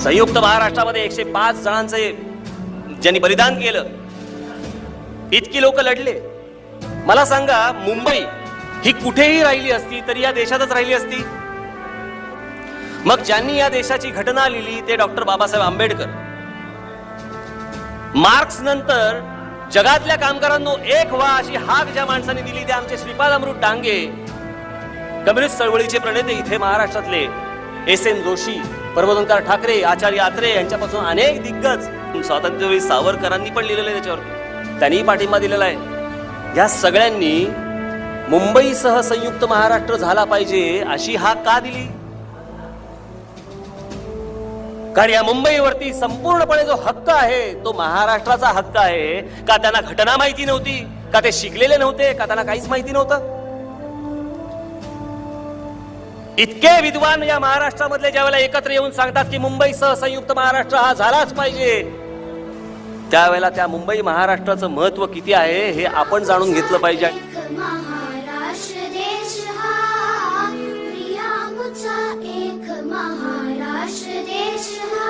संयुक्त महाराष्ट्रामध्ये 105 जणांचे ज्यांनी बलिदान केलं, इतकी लोक लढले. मला सांगा, मुंबई ही कुठेही राहिली असती तरी या देशातच राहिली असती. मग ज्यांनी या देशाची घटना लिहिली ते डॉक्टर बाबासाहेब आंबेडकर. मार्क्स नंतर जगातल्या कामगारांनो एक व्हा अशी हाक ज्या माणसांनी दिली ते आमचे श्रीपाद अमृत डांगे. कम्युनिस्ट चळवळीचे प्रणेते इथे महाराष्ट्रातले एस.एन. जोशी, प्रबोधनकार ठाकरे, आचार्य आत्रे यांच्यापासून अनेक दिग्गज. स्वातंत्र्यवीर सावरकरांनी पण लिहिलेलं आहे त्याच्यावर, त्यांनीही पाठिंबा दिलेला आहे. या सगळ्यांनी मुंबईसह संयुक्त महाराष्ट्र झाला पाहिजे अशी हाक का दिली? कारण या मुंबईवरती संपूर्णपणे जो हक्क आहे तो महाराष्ट्राचा हक्क आहे. का त्यांना घटना माहिती नव्हती? का ते शिकलेले नव्हते? का त्यांना काहीच माहिती नव्हतं? इतके विद्वान या महाराष्ट्रामधले ज्यावेळेला एकत्र येऊन सांगतात की मुंबईसह संयुक्त महाराष्ट्र हा झालाच पाहिजे, त्यावेळेला त्या मुंबई महाराष्ट्राचं महत्व किती आहे हे आपण जाणून घेतलं पाहिजे. महाराष्ट्र देश हा प्रिया मुचा एक महाराष्ट्र देश हा.